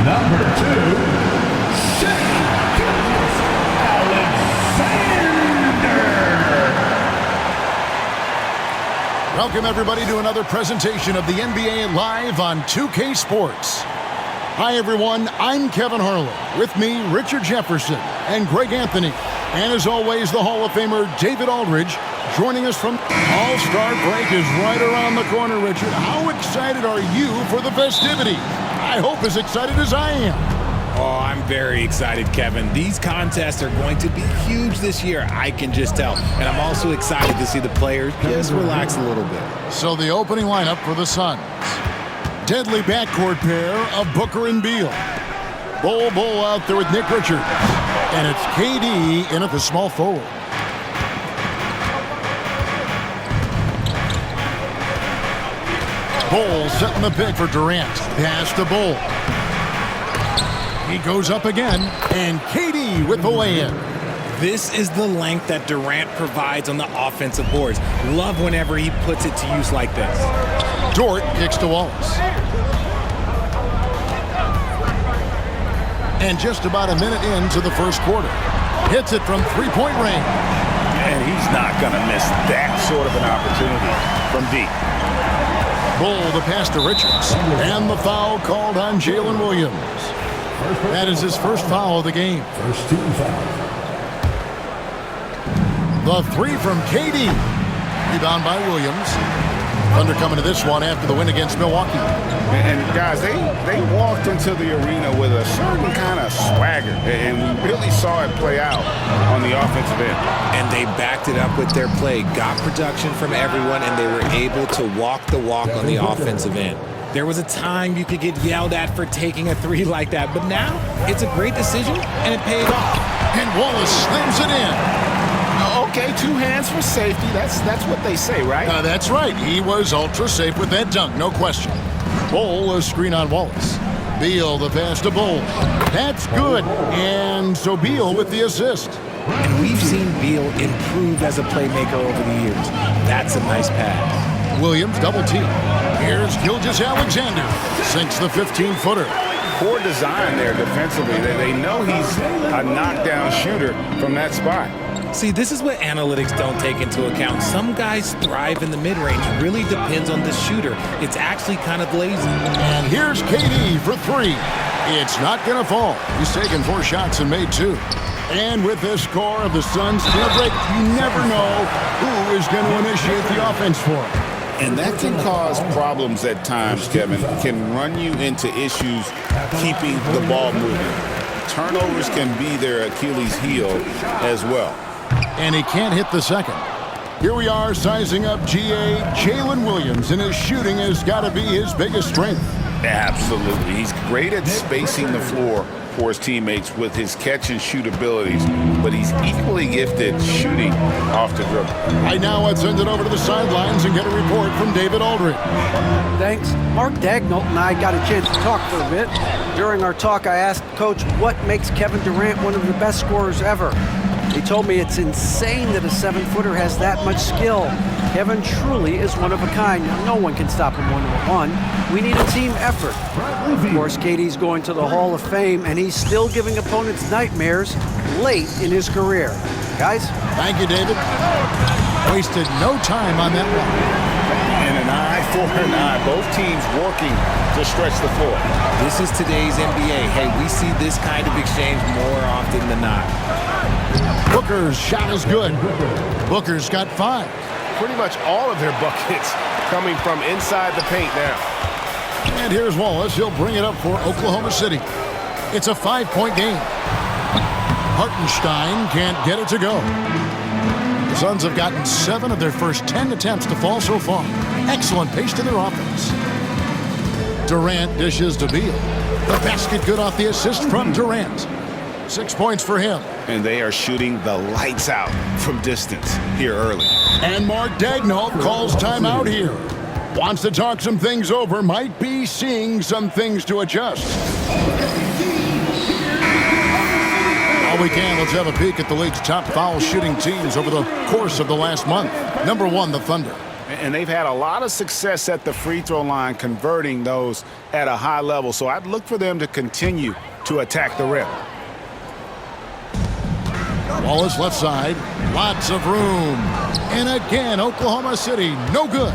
Number 2, Shea Gilgeous-Alexander. Welcome, everybody, to another presentation of the NBA Live on 2K Sports. Hi, everyone. I'm Kevin Harlan. With me, Richard Jefferson and Greg Anthony. And as always, the Hall of Famer David Aldridge joining us from All-Star break is right around the corner, Richard. How excited are you for the festivity? I hope as excited as I am. Oh, I'm very excited, Kevin. These contests are going to be huge this year, I can just tell. And I'm also excited to see the players just relax a little bit. So the opening lineup for the Suns. Deadly backcourt pair of Booker and Beal. Bol out there with Nick Richards. And it's KD in at the small forward. Bol setting the pick for Durant. Pass to Bol. He goes up again, and KD with the lay-in. This is the length that Durant provides on the offensive boards. Love whenever he puts it to use like this. Dort kicks to Wallace. And just about a minute into the first quarter. Hits it from three-point range. And he's not going to miss that sort of an opportunity from deep. Bol the pass to Richards. And the foul called on Jalen Williams. That is his first foul of the game. First team foul. The three from KD. Rebound by Williams. Thunder coming to this one after the win against Milwaukee. And guys, they walked into the arena with a certain kind of swagger. And we really saw it play out on the offensive end. And they backed it up with their play, got production from everyone, and they were able to walk the walk on the offensive end. There was a time you could get yelled at for taking a three like that, but now it's a great decision, and it paid off. And Wallace slams it in. Okay, two hands for safety. That's what they say, right? That's right. He was ultra safe with that dunk, no question. Bol a screen on Wallace. Beal the pass to Bol. That's good. And so Beal with the assist. And we've seen Beal improve as a playmaker over the years. That's a nice pass. Williams double team. Here's Gilgeous-Alexander. Sinks the 15-footer. Poor design there defensively. They know he's a knockdown shooter from that spot. See, this is what analytics don't take into account. Some guys thrive in the mid-range. It really depends on the shooter. It's actually kind of lazy. And here's KD for three. It's not going to fall. He's taken 4 shots and made 2. And with this score of the Suns in a break, you never know who is going to initiate the offense for him. And that can cause problems at times, Kevin. Can run you into issues keeping the ball moving. Turnovers can be their Achilles heel as well. And he can't hit the second. Here we are sizing up GA Jalen Williams, and his shooting has got to be his biggest strength. Absolutely. He's great at spacing the floor for his teammates with his catch and shoot abilities, but he's equally gifted shooting off the dribble. Right now, let's send it over to the sidelines and get a report from David Aldridge. Thanks. Mark Daigneault and I got a chance to talk for a bit. During our talk, I asked Coach what makes Kevin Durant one of the best scorers ever. He told me it's insane that a 7-footer has that much skill. Kevin truly is one of a kind. Now, no one can stop him one-on-one. We need a team effort. Of course, KD's going to the Hall of Fame, and he's still giving opponents nightmares late in his career. Guys? Thank you, David. Wasted no time on that one. And an eye for an eye. Both teams working to stretch the floor. This is today's NBA. Hey, we see this kind of exchange more often than not. Booker's shot is good. Booker's got 5. Pretty much all of their buckets coming from inside the paint now. And here's Wallace. He'll bring it up for Oklahoma City. It's a 5-point game. Hartenstein can't get it to go. The Suns have gotten 7 of their first 10 attempts to fall so far. Excellent pace to their offense. Durant dishes to Beal. The basket good off the assist from Durant. 6 points for him. And they are shooting the lights out from distance here early. And Mark Daigneault calls timeout here. Wants to talk some things over. Might be seeing some things to adjust. All we can, let's have a peek at the league's top foul shooting teams over the course of the last month. Number 1, the Thunder. And they've had a lot of success at the free throw line converting those at a high level. So I'd look for them to continue to attack the rim. Wallace left side. Lots of room. And again, Oklahoma City, no good.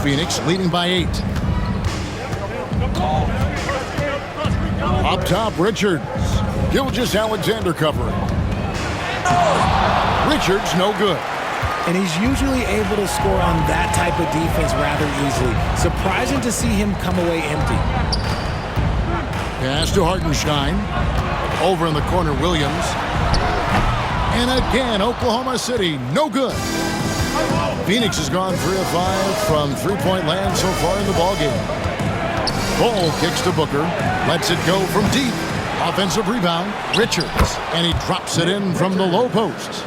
Phoenix leading by 8. Up top, Richards. Gilgeous-Alexander covering. Richards, no good. And he's usually able to score on that type of defense rather easily. Surprising to see him come away empty. Pass to Hartenstein. Over in the corner, Williams. And again, Oklahoma City, no good. Phoenix has gone 3 of 5 from three-point land so far in the ballgame. Ball kicks to Booker. Lets it go from deep. Offensive rebound, Richards. And he drops it in from the low post.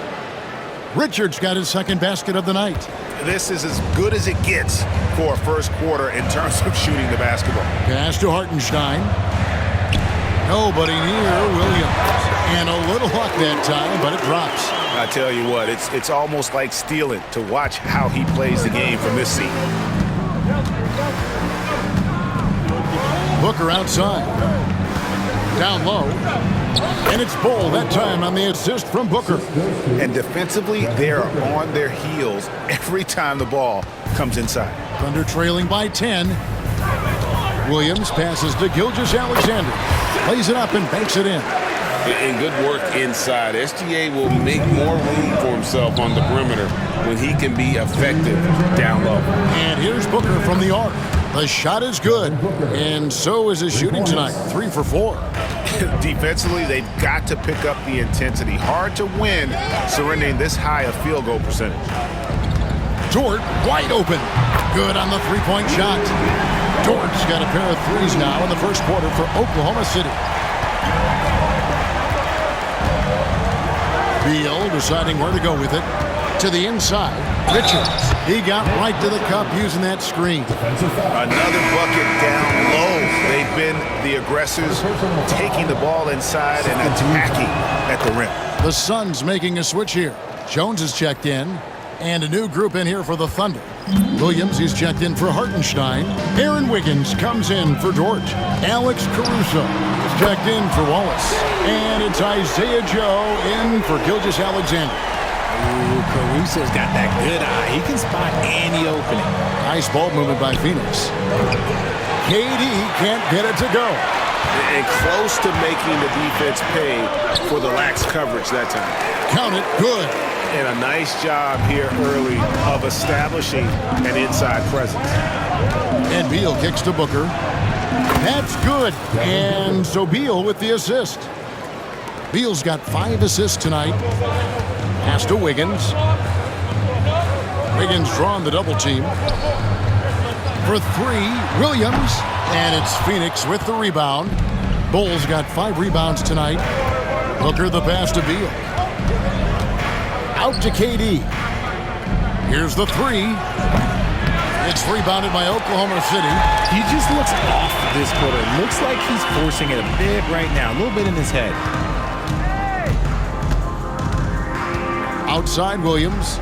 Richards got his second basket of the night. This is as good as it gets for a first quarter in terms of shooting the basketball. Pass to Hartenstein. Nobody near Williams. And a little luck that time, but it drops. I tell you what, it's almost like stealing to watch how he plays the game from this seat. Booker outside. Down low. And it's Bull that time on the assist from Booker. And defensively, they are on their heels every time the ball comes inside. Thunder trailing by 10. Williams passes to Gilgeous-Alexander. Plays it up and banks it in. And good work inside. SGA will make more room for himself on the perimeter when he can be effective down low. And here's Booker from the arc. The shot is good, and so is his shooting tonight. 3 for 4. Defensively, they've got to pick up the intensity. Hard to win surrendering this high a field goal percentage. Dort wide open. Good on the three-point shot. Dort's got a pair of threes now in the first quarter for Oklahoma City. Beal deciding where to go with it. To the inside, Richards. He got right to the cup using that screen. Another bucket down low. They've been the aggressors, taking the ball inside and attacking at the rim. The Suns making a switch here. Jones is checked in, and a new group in here for the Thunder. Williams, he's checked in for Hartenstein. Aaron Wiggins comes in for Dort. Alex Caruso is checked in for Wallace. And it's Isaiah Joe in for Gilgeous-Alexander. Ooh, Caruso's got that good eye. He can spot any opening. Nice ball movement by Phoenix. KD can't get it to go. And close to making the defense pay for the lax coverage that time. Count it, good. And a nice job here early of establishing an inside presence. And Beal kicks to Booker. That's good. And so Beal with the assist. Beal's got 5 assists tonight. Pass to Wiggins. Wiggins drawing the double team. For 3, Williams. And it's Phoenix with the rebound. Bulls got 5 rebounds tonight. Booker the pass to Beal. Out to KD. Here's the 3. It's rebounded by Oklahoma City. He just looks off this quarter. Looks like he's forcing it a bit right now. A little bit in his head. Outside Williams.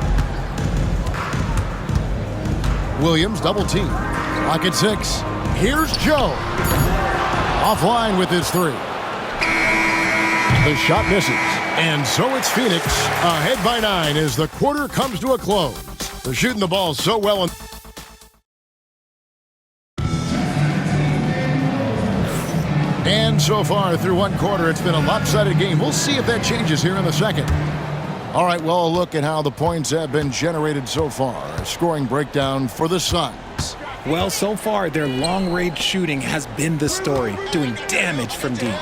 Williams double team. Clock at 6. Here's Joe. Offline with his 3. The shot misses. And so it's Phoenix ahead by 9 as the quarter comes to a close. They're shooting the ball so well. And so far through one quarter, it's been a lopsided game. We'll see if that changes here in the second. All right, well, a look at how the points have been generated so far. A scoring breakdown for the Suns. Well, so far, their long-range shooting has been the story, doing damage from deep.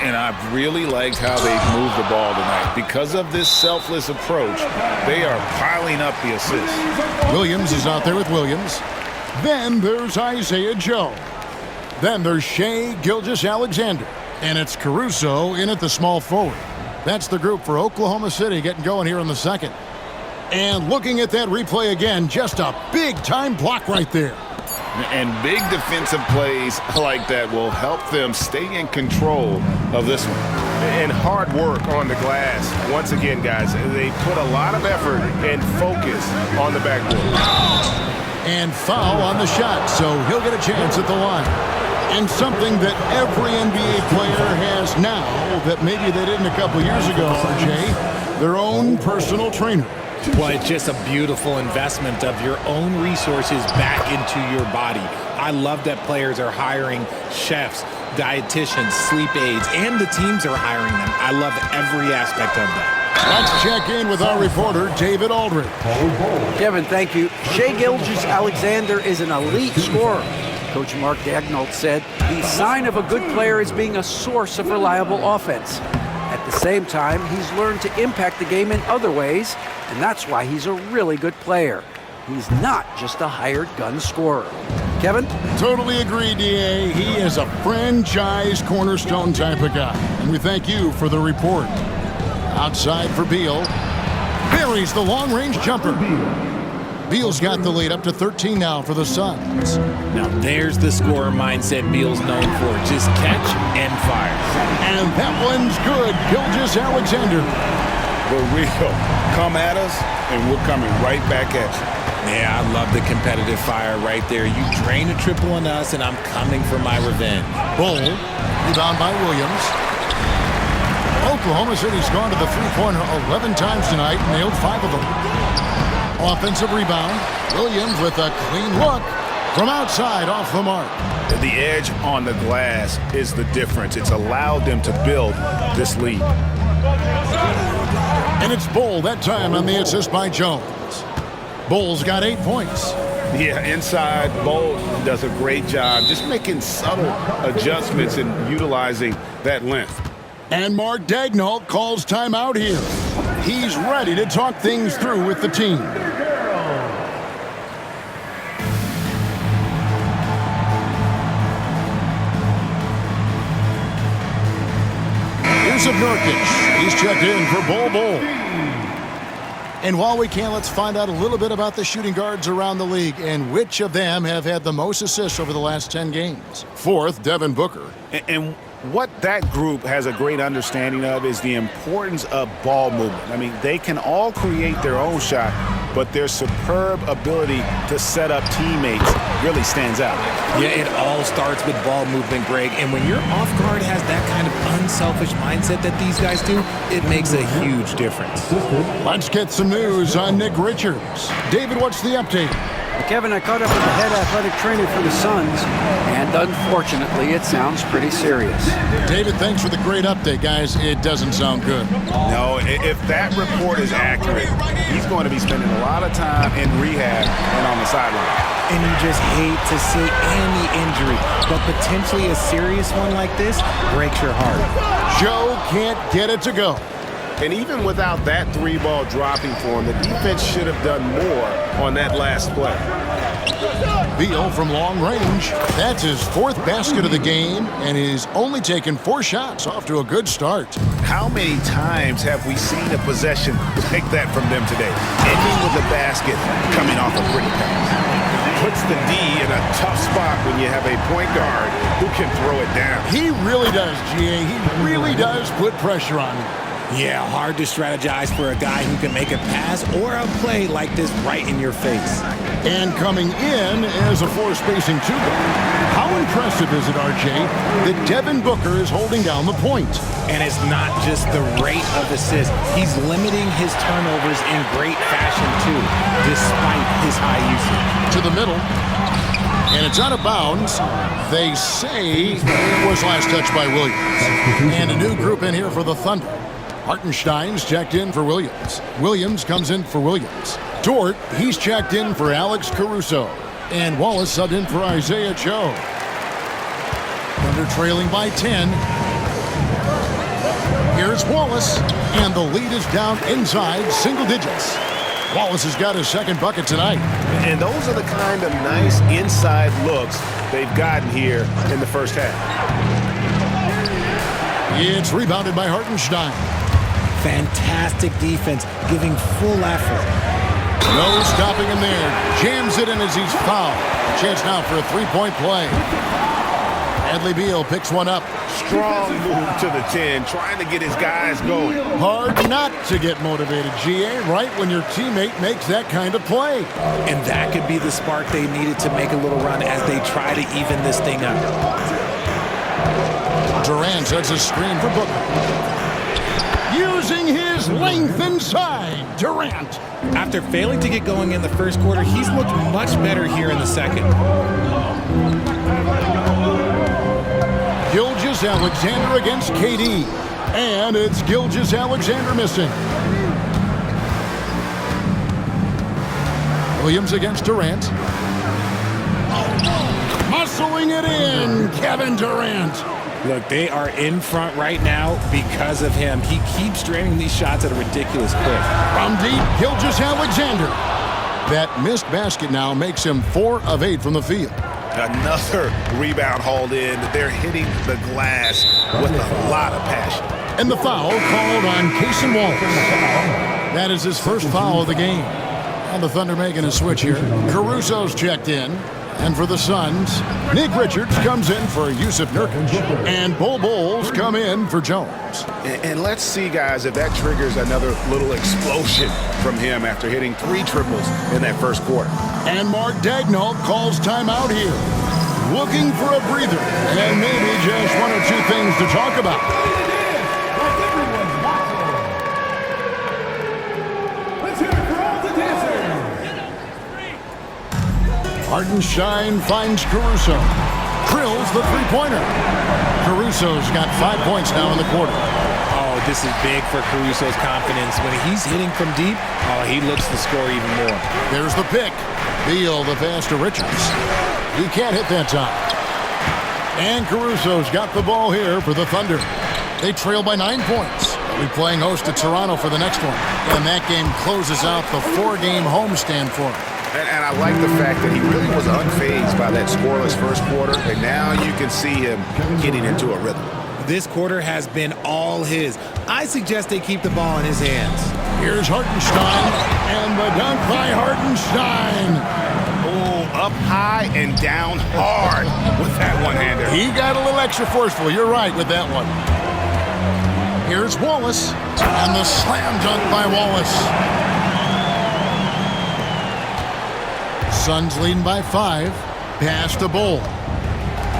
And I've really liked how they've moved the ball tonight. Because of this selfless approach, they are piling up the assists. Williams is out there with Williams. Then there's Isaiah Joe. Then there's Shai Gilgeous-Alexander. And it's Caruso in at the small forward. That's the group for Oklahoma City getting going here in the second. And looking at that replay again, just a big-time block right there. And big defensive plays like that will help them stay in control of this one. And hard work on the glass. Once again, guys, they put a lot of effort and focus on the backboard. And foul on the shot, so he'll get a chance at the line. And something that every NBA player has now that maybe they didn't a couple years ago, RJ, their own personal trainer. Well, it's just a beautiful investment of your own resources back into your body. I love that players are hiring chefs, dietitians, sleep aides, and the teams are hiring them. I love every aspect of that. Let's check in with our reporter, David Aldridge. Kevin, thank you. Shai Gilgeous-Alexander is an elite scorer. Coach Mark Daigneault said the sign of a good player is being a source of reliable offense. At the same time, he's learned to impact the game in other ways, and that's why he's a really good player. He's not just a hired gun scorer. Kevin? Totally agree, D.A. He is a franchise cornerstone type of guy, and we thank you for the report. Outside for Beal. Buries the long-range jumper. Beal's got the lead up to 13 now for the Suns. Now there's the scorer mindset Beal's known for. Just catch and fire. And that one's good. Gilgeous-Alexander. For real. Come at us, and we're coming right back at you. Yeah, I love the competitive fire right there. You drain a triple on us, and I'm coming for my revenge. Bull. Rebound by Williams. Oklahoma City's gone to the three-pointer 11 times tonight, nailed 5 of them. Offensive rebound. Williams with a clean look from outside off the mark. The edge on the glass is the difference. It's allowed them to build this lead. And it's Bull that time on the assist by Jones. Bull's got 8 points. Yeah, inside, Bull does a great job just making subtle adjustments and utilizing that length. And Mark Daigneault calls timeout here. He's ready to talk things through with the team. Here's Nurkic. He's checked in for Bull. And while we can, let's find out a little bit about the shooting guards around the league and which of them have had the most assists over the last 10 games. Fourth, Devin Booker. And what that group has a great understanding of is the importance of ball movement. I mean, they can all create their own shot, but their superb ability to set up teammates really stands out. Yeah, it all starts with ball movement, Greg. And when your off guard has that kind of unselfish mindset that these guys do, it makes a huge difference. Let's get some news on Nick Richards. David, what's the update? Kevin, I caught up with the head athletic trainer for the Suns, and unfortunately, it sounds pretty serious. David, thanks for the great update, guys. It doesn't sound good. No, if that report is accurate, he's going to be spending a lot of time in rehab and on the sideline. And you just hate to see any injury, but potentially a serious one like this breaks your heart. Joe can't get it to go. And even without that 3-ball dropping for him, the defense should have done more on that last play. Beal from long range. That's his 4th basket of the game, and he's only taken 4 shots, off to a good start. How many times have we seen a possession like that from them today? Ending with a basket coming off a pretty pass. Puts the D in a tough spot when you have a point guard who can throw it down. He really does, GA. He really does put pressure on him. Yeah, hard to strategize for a guy who can make a pass or a play like this right in your face. And coming in as a 4-spacing 2-guard. How impressive is it, RJ, that Devin Booker is holding down the point? And it's not just the rate of assists. He's limiting his turnovers in great fashion, too, despite his high usage. To the middle. And it's out of bounds. They say it was last touched by Williams. And a new group in here for the Thunder. Hartenstein's checked in for Williams. Williams comes in for Williams. Dort, he's checked in for Alex Caruso. And Wallace subbed in for Isaiah Joe. Thunder trailing by 10. Here's Wallace. And the lead is down inside single digits. Wallace has got his 2nd bucket tonight. And those are the kind of nice inside looks they've gotten here in the first half. It's rebounded by Hartenstein. Fantastic defense, giving full effort. No stopping him there. Jams it in as he's fouled. Chance now for a three-point play. Bradley Beal picks one up. Strong move to the 10, trying to get his guys going. Hard not to get motivated, GA, right when your teammate makes that kind of play. And that could be the spark they needed to make a little run as they try to even this thing up. Durant sets a screen for Booker. Using his length inside, Durant. After failing to get going in the first quarter, he's looked much better here in the second. Gilgeous-Alexander against KD. And it's Gilgeous-Alexander missing. Williams against Durant. Muscling it in, Kevin Durant. Look, they are in front right now because of him. He keeps draining these shots at a ridiculous clip. From deep, Gilgeous-Alexander. That missed basket now makes him 4 of 8 from the field. Another rebound hauled in. They're hitting the glass with a lot of passion. And the foul called on Cason Wallace. That is his first foul of the game. And the Thunder making a switch here. Caruso's checked in. And for the Suns, Nick Richards comes in for Yusuf Nurkic. And Bol Bol's come in for Jones. And let's see, guys, if that triggers another little explosion from him after hitting 3 triples in that first quarter. And Mark Daigneault calls timeout here. Looking for a breather. And maybe just 1 or 2 things to talk about. Hartenstein finds Caruso. Drills the three-pointer. Caruso's got 5 points now in the quarter. Oh, this is big for Caruso's confidence. When he's hitting from deep, he looks to score even more. There's the pick. Beal the pass to Richards. He can't hit that time. And Caruso's got the ball here for the Thunder. They trail by 9 points. They'll be playing host to Toronto for the next one. And that game closes out the 4-game homestand for him. And I like the fact that he really was unfazed by that scoreless first quarter. And now you can see him getting into a rhythm. This quarter has been all his. I suggest they keep the ball in his hands. Here's Hartenstein. And the dunk by Hartenstein. Oh, up high and down hard with that one-hander. He got a little extra forceful. You're right with that one. Here's Wallace. And the slam dunk by Wallace. Suns leading by 5. Pass to Bol.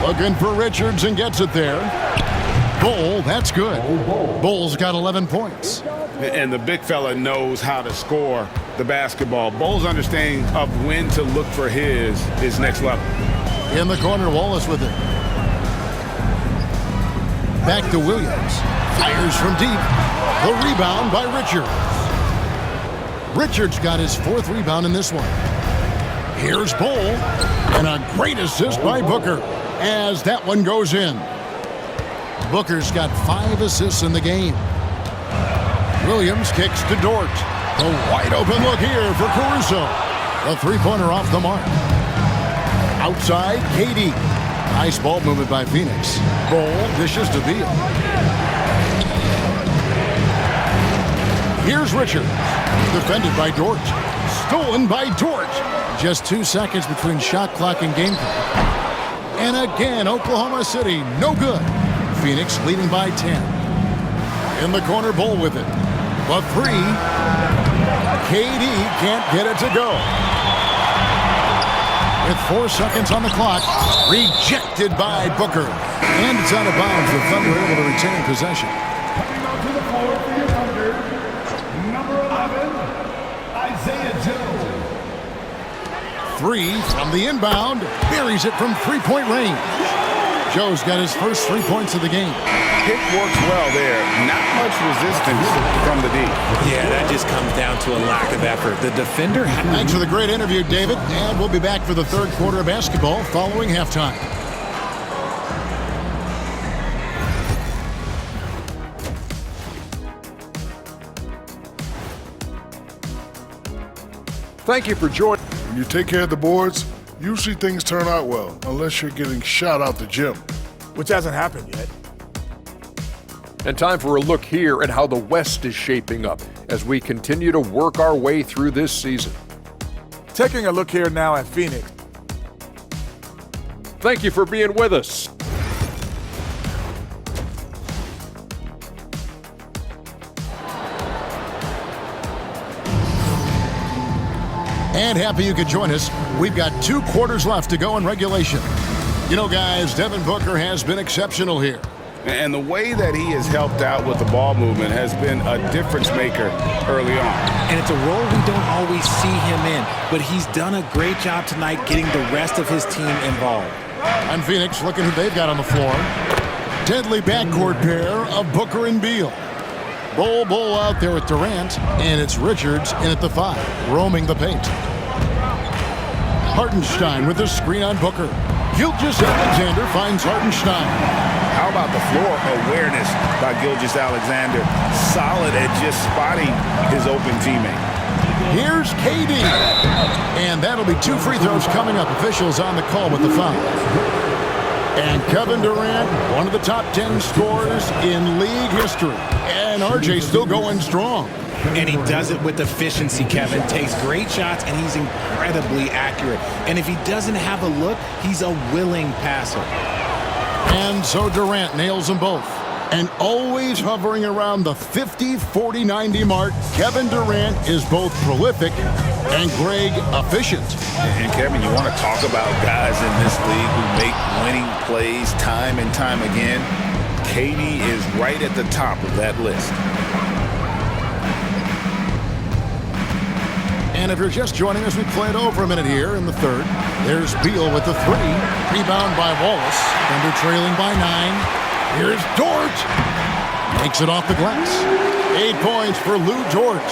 Looking for Richards and gets it there. Bol, that's good. Bol's got 11 points. And the big fella knows how to score the basketball. Bol's understanding of when to look for his is next level. In the corner, Wallace with it. Back to Williams. Fires from deep. The rebound by Richards. Richards got his 4th rebound in this one. Here's Bol, and a great assist by Booker as that one goes in. Booker's got 5 assists in the game. Williams kicks to Dort. A wide open look here for Caruso. A three-pointer off the mark. Outside, KD. Nice ball movement by Phoenix. Bol dishes to Beal. Here's Richards. Defended by Dort. Stolen by Dort. Just 2 seconds between shot clock and game clock. And again, Oklahoma City, no good. Phoenix leading by 10. In the corner, Bol with it. The 3. KD can't get it to go. With 4 seconds on the clock, rejected by Booker. And it's out of bounds. The Thunder able to retain possession. Coming onto the floor for your Thunder, number 11, Isaiah Joe. 3 from the inbound. Buries it from 3-point range. Joe's got his first 3 points of the game. Pick works well there. Not much resistance from the D. Yeah, that just comes down to a lack of effort. The defender... Thanks for the great interview, David. And we'll be back for the 3rd quarter of basketball following halftime. Thank you for joining. When you take care of the boards, usually things turn out well, unless you're getting shot out the gym. Which hasn't happened yet. And time for a look here at how the West is shaping up as we continue to work our way through this season. Taking a look here now at Phoenix. Thank you for being with us. And happy you could join us. We've got 2 quarters left to go in regulation. You know, guys, Devin Booker has been exceptional here. And the way that he has helped out with the ball movement has been a difference maker early on. And it's a role we don't always see him in, but he's done a great job tonight getting the rest of his team involved. And Phoenix, looking who they've got on the floor. Deadly backcourt pair of Booker and Beal. Bull out there with Durant, and it's Richards in at the 5, roaming the paint. Hartenstein with the screen on Booker. Gilgeous-Alexander finds Hartenstein. How about the floor awareness by Gilgeous-Alexander? Solid at just spotting his open teammate. Here's KD. And that'll be 2 free throws coming up. Officials on the call with the foul. And Kevin Durant, one of the top 10 scorers in league history. And RJ still going strong. And he does it with efficiency, Kevin. Takes great shots, and he's incredibly accurate. And if he doesn't have a look, he's a willing passer. And so Durant nails them both. And always hovering around the 50, 40, 90 mark, Kevin Durant is both prolific and, Greg, efficient. And Kevin, you want to talk about guys in this league who make winning plays time and time again? KD is right at the top of that list. And if you're just joining us, we played over a minute here in the 3rd. There's Beal with the 3. Rebound by Wallace. Thunder trailing by 9. Here's Dort. Makes it off the glass. 8 points for Lou Dort.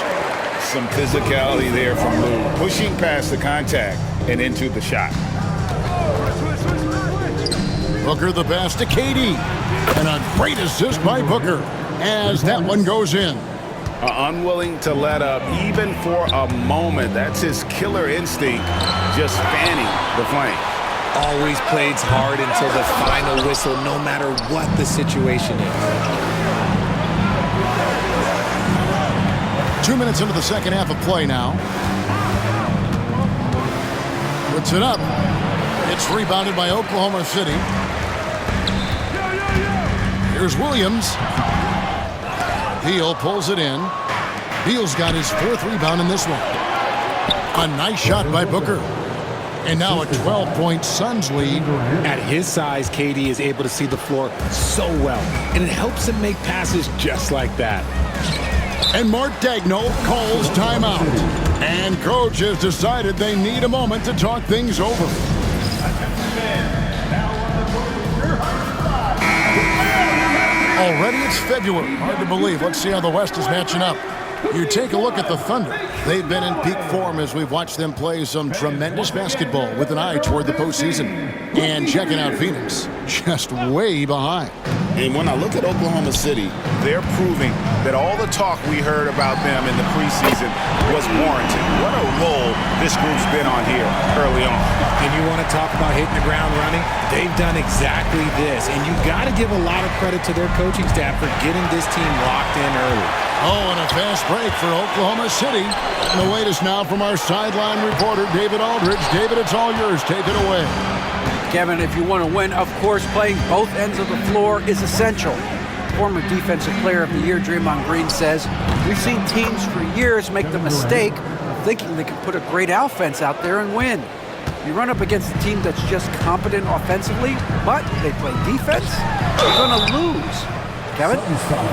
Some physicality there from Lou. Pushing past the contact and into the shot. Booker the pass to KD. And a great assist by Booker as that one goes in. Unwilling to let up even for a moment. That's his killer instinct, just fanning the flame. Always plays hard until the final whistle, no matter what the situation is. 2 minutes into the second half of play now. Puts it up. It's rebounded by Oklahoma City. Here's Williams. Beal pulls it in. Beal's got his 4th rebound in this one. A nice shot by Booker. And now a 12-point Suns lead. At his size, KD is able to see the floor so well, and it helps him make passes just like that. And Mark Daigneault calls timeout. And coach has decided they need a moment to talk things over. Already it's February. Hard to believe. Let's see how the West is matching up. You take a look at the Thunder. They've been in peak form as we've watched them play some tremendous basketball with an eye toward the postseason. And checking out Phoenix, just way behind. And when I look at Oklahoma City, they're proving that all the talk we heard about them in the preseason was warranted. What a role this group's been on here early on. And you want to talk about hitting the ground running? They've done exactly this. And you got to give a lot of credit to their coaching staff for getting this team locked in early. Oh, and a fast break for Oklahoma City. And the latest now from our sideline reporter, David Aldridge. David, it's all yours. Take it away. Kevin, if you want to win, of course, playing both ends of the floor is essential. Former Defensive Player of the Year Draymond Green says, we've seen teams for years make the mistake of thinking they can put a great offense out there and win. You run up against a team that's just competent offensively, but they play defense, you're going to lose. Kevin?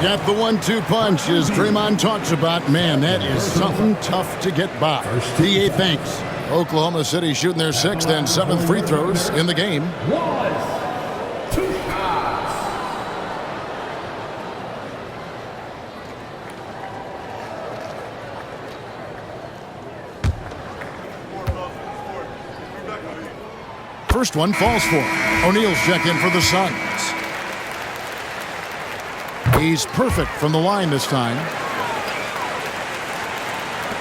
Got the 1-2 punch, as Draymond talks about. Man, that is something tough to get by. DA thanks. Oklahoma City shooting their 6th and 7th free throws in the game. First one falls for him. O'Neal's check in for the Suns. He's perfect from the line this time.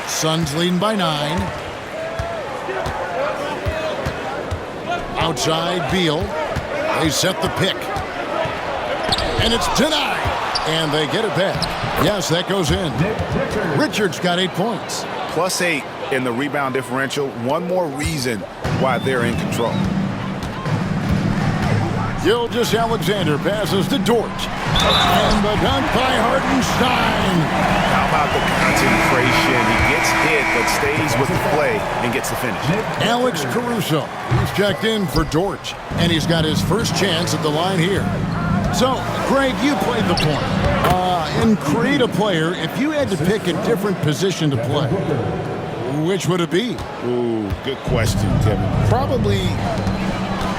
Suns leading by 9. Outside, Beal. They set the pick. And it's denied. And they get it back. Yes, that goes in. Richards got 8 points. +8 in the rebound differential. One more reason why they're in control. Gilgeous-Alexander passes to Dort. And the dunk by Hartenstein. How about the concentration? He gets hit but stays with the play and gets the finish. Alex Caruso. He's checked in for Dort. And he's got his first chance at the line here. So, Greg, you played the point. In Create a Player, if you had to pick a different position to play, which would it be? Ooh, good question, Kevin. Probably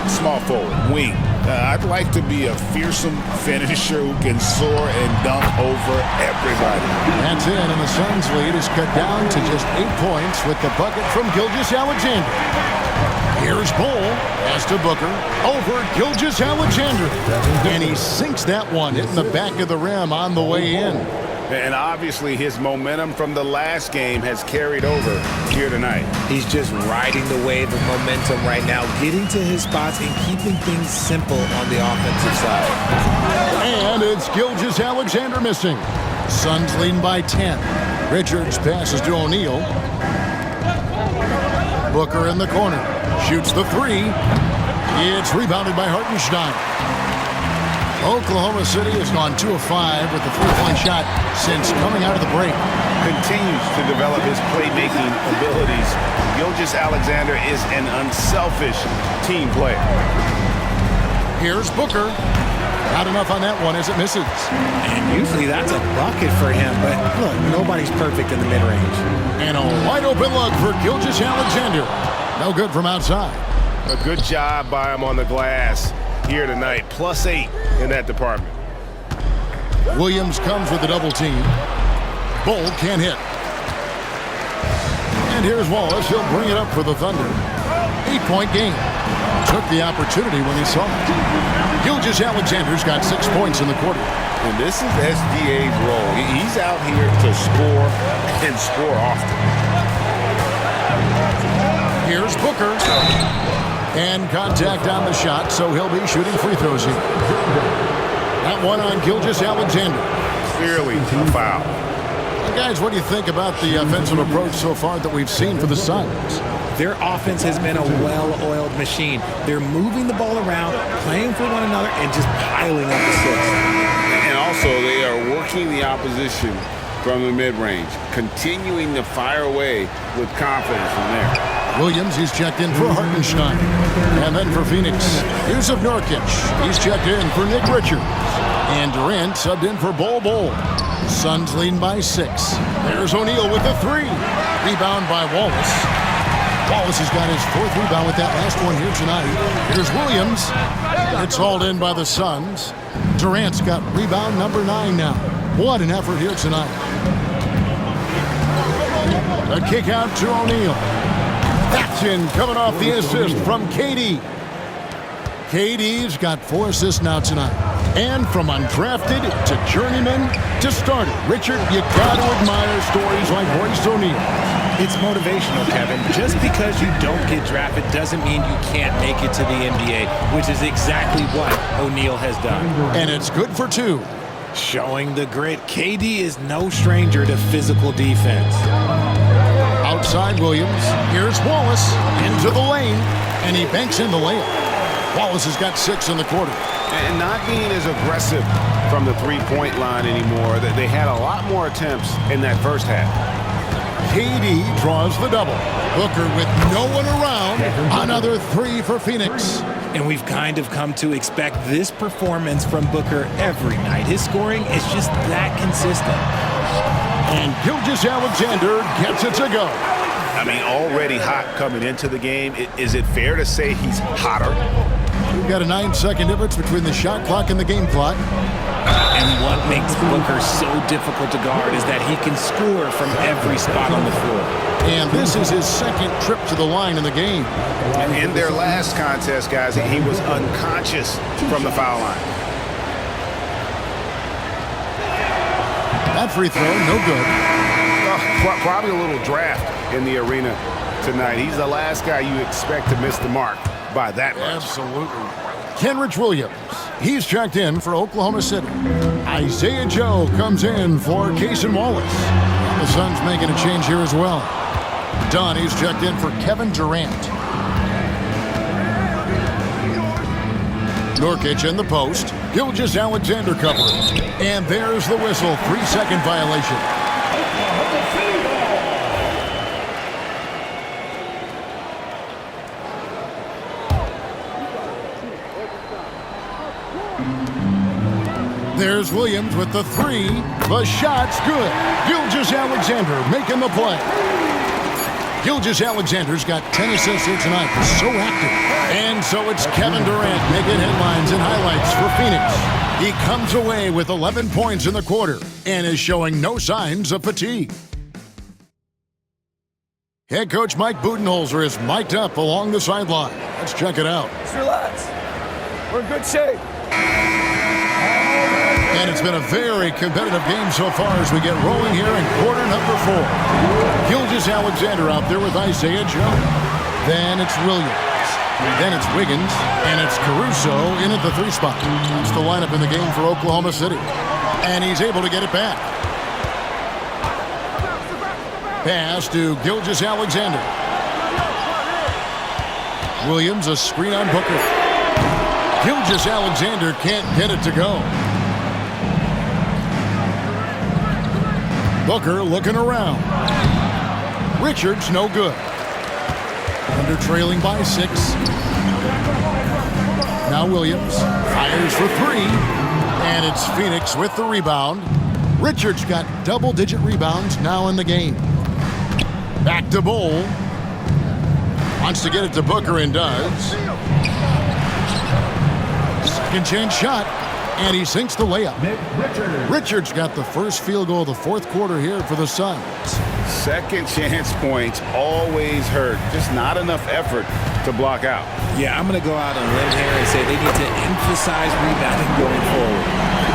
small forward, wing. I'd like to be a fearsome finisher who can soar and dunk over everybody. That's it, and the Suns' lead is cut down to just 8 points with the bucket from Gilgeous-Alexander. Here's Bull, pass to Booker, over Gilgeous-Alexander. And he sinks that one, hitting the back of the rim on the way in. And obviously his momentum from the last game has carried over here tonight. He's just riding the wave of momentum right now, getting to his spots and keeping things simple on the offensive side. And it's Gilgeous-Alexander missing. Suns leading by 10. Richards passes to O'Neal. Booker in the corner. Shoots the three. It's rebounded by Hartenstein. Oklahoma City has gone 2 of 5 with the three-point shot since coming out of the break. Continues to develop his playmaking abilities. Gilgeous-Alexander is an unselfish team player. Here's Booker. Not enough on that one as it misses. And usually that's a bucket for him, but look, nobody's perfect in the mid-range. And a wide-open look for Gilgeous-Alexander. No good from outside. A good job by him on the glass here tonight. +8 in that department. Williams comes with a double team. Bull can't hit. And here's Wallace. He'll bring it up for the Thunder. 8-point game. Took the opportunity when he saw it. Gilgeous-Alexander's got 6 points in the quarter. And this is SGA's role. He's out here to score and score often. Here's Booker. And contact on the shot, so he'll be shooting free throws here. That one on Gilgeous-Alexander. Clearly a foul. Well, guys, what do you think about the offensive approach so far that we've seen for the Suns? Their offense has been a well-oiled machine. They're moving the ball around, playing for one another, and just piling up assists. And also, they are working the opposition from the mid-range, continuing to fire away with confidence from there. Williams, he's checked in for Hartenstein. And then for Phoenix, Yusuf Nurkic. He's checked in for Nick Richards. And Durant subbed in for Bol Bol. Suns leading by 6. There's O'Neal with the 3. Rebound by Wallace. Wallace has got his 4th rebound with that last one here tonight. Here's Williams. It's hauled in by the Suns. Durant's got rebound number 9 now. What an effort here tonight. A kick out to O'Neal. That's in, coming off the assist from KD. KD's got 4 assists now tonight. And from undrafted to journeyman to starter. Richard, you got to admire stories like Royce O'Neal. It's motivational, Kevin. Just because you don't get drafted doesn't mean you can't make it to the NBA, which is exactly what O'Neal has done. And it's good for 2. Showing the grit, KD is no stranger to physical defense. Outside Williams. Here's Wallace into the lane, and he banks in the layup. Wallace has got 6 in the quarter. And not being as aggressive from the three-point line anymore. They had a lot more attempts in that first half. KD draws the double. Booker with no one around. Another 3 for Phoenix. And we've kind of come to expect this performance from Booker every night. His scoring is just that consistent. And Gilgeous-Alexander gets it to go. I mean, already hot coming into the game. Is it fair to say he's hotter? We've got a 9-second difference between the shot clock and the game clock. And what makes Booker so difficult to guard is that he can score from every spot on the floor. And this is his 2nd trip to the line in the game. In their last contest, guys, he was unconscious from the foul line. That free throw, no good. Probably a little draft in the arena tonight. He's the last guy you expect to miss the mark by that much. Absolutely. Kenrich Williams, he's checked in for Oklahoma City. Isaiah Joe comes in for Cason Wallace. The Suns making a change here as well. done. He's checked in for Kevin Durant. Nurkic in the post. Gilgeous-Alexander covering. And there's the whistle. 3-second violation. There's Williams with the three. The shot's good. Gilgeous-Alexander making the play. Gilgeous-Alexander's got 10 assists here tonight. He's so active. And so it's Kevin Durant making headlines and highlights for Phoenix. He comes away with 11 points in the quarter and is showing no signs of fatigue. Head coach Mike Budenholzer is mic'd up along the sideline. Let's check it out. Just relax. We're in good shape. And it's been a very competitive game so far as we get rolling here in quarter number 4. Gilgeous-Alexander out there with Isaiah Joe. Then it's Williams. Then it's Wiggins. And it's Caruso in at the 3 spot. That's the lineup in the game for Oklahoma City. And he's able to get it back. Pass to Gilgeous-Alexander. Williams, a screen on Booker. Gilgeous-Alexander can't get it to go. Booker looking around. Richards no good. Under trailing by 6. Now Williams fires for 3. And it's Phoenix with the rebound. Richards got double-digit rebounds now in the game. Back to Bol. Wants to get it to Booker and does. Second chance shot. And he sinks the layup. Richards got the first field goal of the 4th quarter here for the Suns. Second chance points always hurt. Just not enough effort to block out. Yeah, I'm going to go out on a limb here and say they need to emphasize rebounding going forward.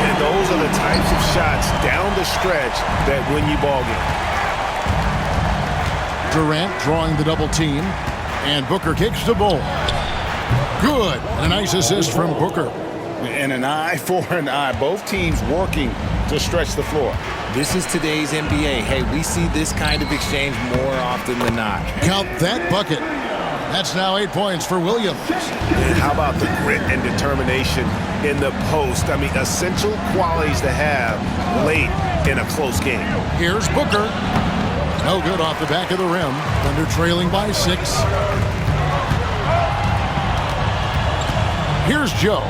And those are the types of shots down the stretch that win you ball game. Durant drawing the double team. And Booker kicks the ball. Good. A nice assist from Booker. And an eye for an eye. Both teams working to stretch the floor. This is today's NBA. Hey, we see this kind of exchange more often than not. Count that bucket. That's now 8 points for Williams. And how about the grit and determination in the post? I mean, essential qualities to have late in a close game. Here's Booker. No good off the back of the rim. Thunder trailing by 6. Here's Joe.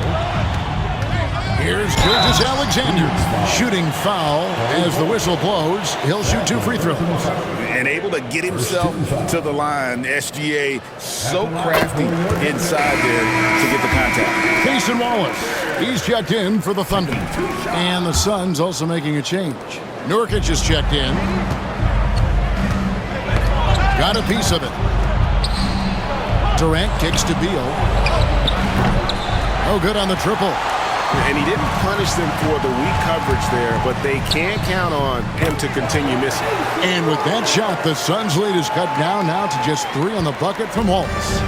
Here's Gilgeous-Alexander. Shooting foul as the whistle blows. He'll shoot 2 free throws. And able to get himself to the line. SGA so crafty inside there to get the contact. Cason Wallace. He's checked in for the Thunder. And the Suns also making a change. Nurkic is checked in. Got a piece of it. Durant kicks to Beal. Oh, good on the triple. And he didn't punish them for the weak coverage there, but they can't count on him to continue missing. And with that shot, the Suns' lead is cut down now to just 3 on the bucket from Wallace.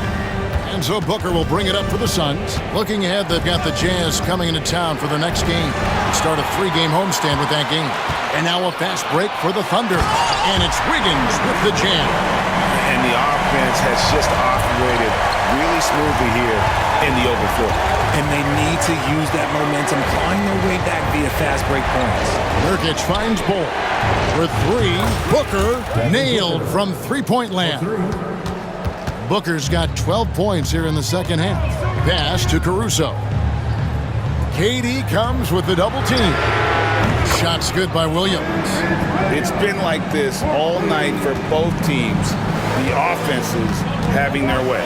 And so Booker will bring it up for the Suns. Looking ahead, they've got the Jazz coming into town for the next game. Start a 3-game homestand with that game. And now a fast break for the Thunder. And it's Wiggins with the jam. And the offense has just operated really smoothly here in the open floor. And they need to use that momentum, clawing their way back via fast break points. Nurkic finds Bol for 3. Booker nailed from 3-point land. Booker's got 12 points here in the second half. Pass to Caruso. KD comes with the double team. Shot's good by Williams. It's been like this all night for both teams. The offenses having their way.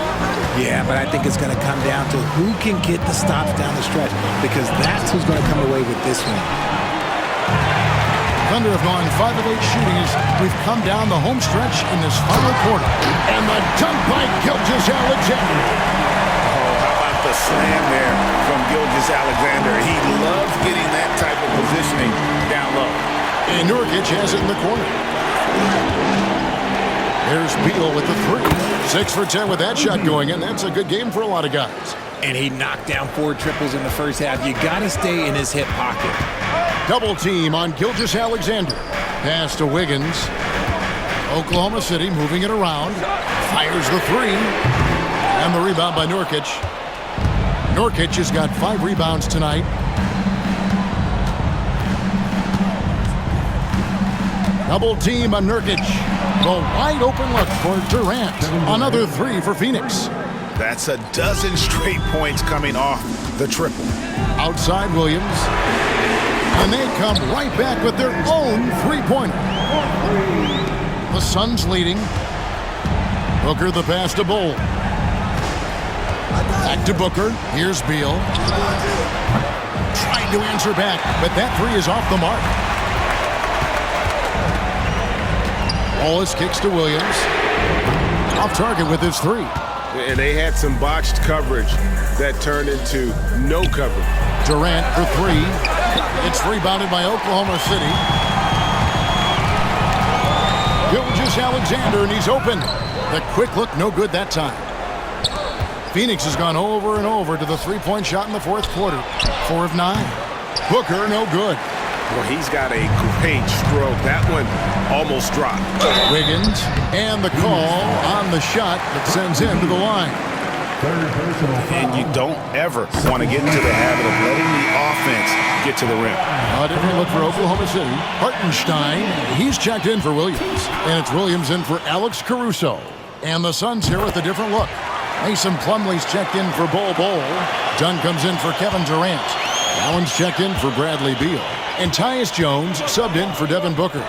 Yeah, but I think it's going to come down to who can get the stops down the stretch, because that's who's going to come away with this one. Thunder have gone 5 of 8 shooting as we've come down the home stretch in this final quarter. And the dunk by Gilgeous-Alexander. Oh, how about the slam there from Gilgeous-Alexander? He loves getting that type of positioning down low. And Nurkic has it in the corner. There's Beal with the 3. 6 for 10 with that shot going in. That's a good game for a lot of guys. And he knocked down 4 triples in the first half. You got to stay in his hip pocket. Double team on Gilgeous-Alexander. Pass to Wiggins. Oklahoma City moving it around. Fires the three. And the rebound by Nurkic. Nurkic has got 5 rebounds tonight. Double team on Nurkic. The wide open look for Durant. Another 3 for Phoenix. That's a dozen straight points coming off the triple. Outside Williams. And they come right back with their own three-pointer. The Suns leading. Booker the pass to Bull. Back to Booker. Here's Beal. Tried to answer back, but that 3 is off the mark. Wallace kicks to Williams. Off target with his 3. And they had some botched coverage that turned into no coverage. Durant for 3. It's rebounded by Oklahoma City. Gilgeous-Alexander, and he's open. The quick look, no good that time. Phoenix has gone over and over to the three-point shot in the fourth quarter. 4 of 9. Booker, no good. Well, he's got a great stroke. That one almost dropped. Wiggins, and the call on the shot that sends him to the line. And you don't ever want to get into the habit of letting the offense get to the rim. A different look for Oklahoma City. Hartenstein, he's checked in for Williams. And it's Williams in for Alex Caruso. And the Suns here with a different look. Mason Plumlee's checked in for Bol Bol. Dunn comes in for Kevin Durant. Allen's checked in for Bradley Beal. And Tyus Jones subbed in for Devin Booker.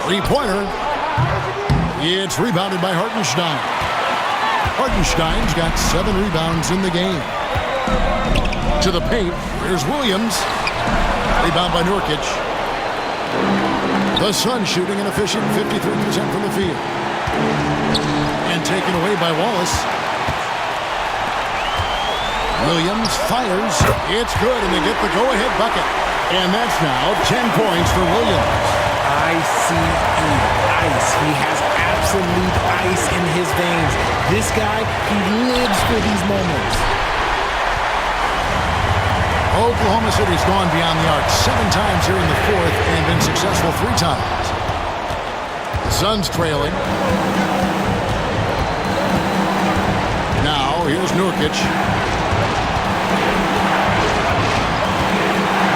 Three-pointer. It's rebounded by Hartenstein. Hartenstein's got 7 rebounds in the game. To the paint, here's Williams. Rebound by Nurkic. The Suns shooting an efficient 53% from the field. And taken away by Wallace. Williams fires. It's good, and they get the go-ahead bucket. And that's now 10 points for Williams. ICE. Ice. He has absolute ice in his veins. This guy, he lives for these moments. Oklahoma City's gone beyond the arc 7 times here in the fourth and been successful 3 times. The Suns trailing. Now, here's Nurkic.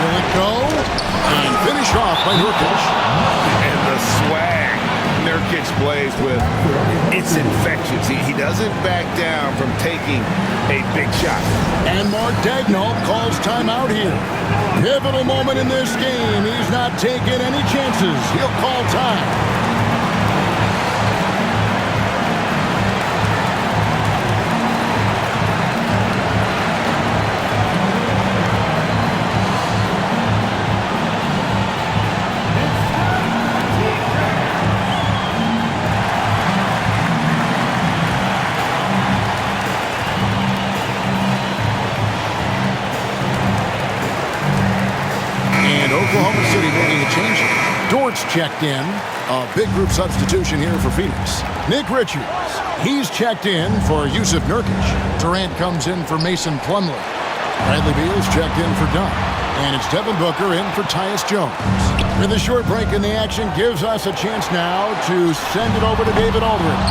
Will it go? And finish off by Nurkic. And the swag Nurkic plays with, it's infectious. He doesn't back down from taking a big shot. And Mark Daigneault calls timeout here. Pivotal moment in this game. He's not taking any chances. He'll call time. Oklahoma City making a change. Dort's checked in. A big group substitution here for Phoenix. Nick Richards, he's checked in for Yusuf Nurkic. Durant comes in for Mason Plumlee. Bradley Beal's checked in for Dunn. And it's Devin Booker in for Tyus Jones. With a short break in the action gives us a chance now to send it over to David Aldridge.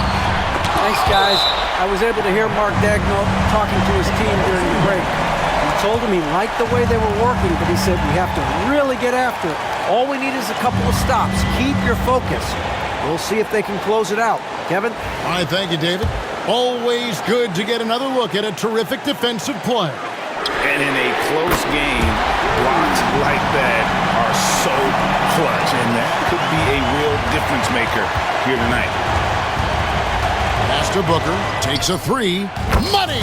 Thanks, guys. I was able to hear Mark Daigneault talking to his team during the break. Told him he liked the way they were working, but he said we have to really get after it. All we need is a couple of stops. Keep your focus. We'll see if they can close it out. Kevin? All right, thank you, David. Always good to get another look at a terrific defensive play. And in a close game, blocks like that are so clutch, and that could be a real difference maker here tonight. Pass to Booker, takes a 3. Money!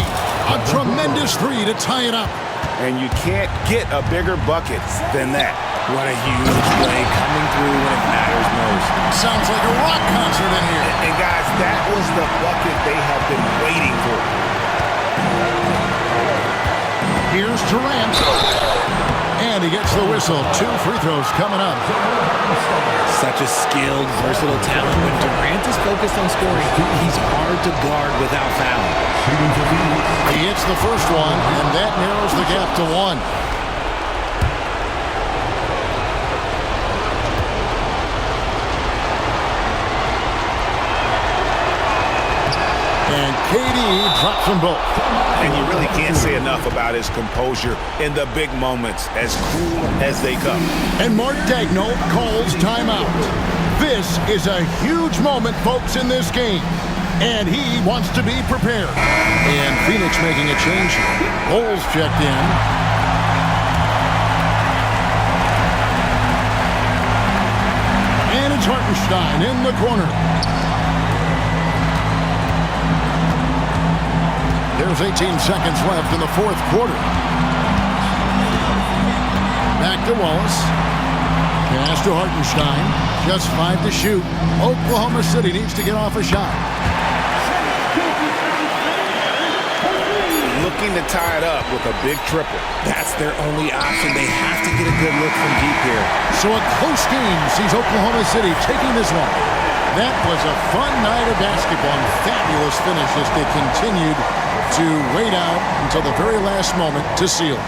A tremendous 3 to tie it up. And you can't get a bigger bucket than that. What a huge play coming through when it matters most. Sounds like a rock concert in here. And guys, that was the bucket they have been waiting for. Here's Durant. And he gets the whistle. 2 free throws coming up. Such a skilled, versatile talent. When Durant is focused on scoring, he's hard to guard without fouling. He hits the first one, and that narrows the gap to 1. hits them both. And you really can't say enough about his composure in the big moments, as cool as they come. And Mark Daigneault calls timeout. This is a huge moment, folks, in this game. And he wants to be prepared. And Phoenix making a change here. Bowles checked in. And it's Hartenstein in the corner. There's 18 seconds left in the fourth quarter. Back to Wallace. Pass to Hartenstein. Just 5 to shoot. Oklahoma City needs to get off a shot. Looking to tie it up with a big triple. That's their only option. They have to get a good look from deep here. So a close game sees Oklahoma City taking this one. That was a fun night of basketball and fabulous finish as they continued to wait out until the very last moment to seal it.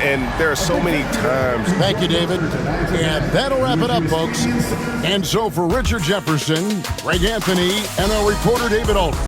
And there are so many times. Thank you, David. And that'll wrap it up, folks. And so for Richard Jefferson, Greg Anthony, and our reporter David Aldridge,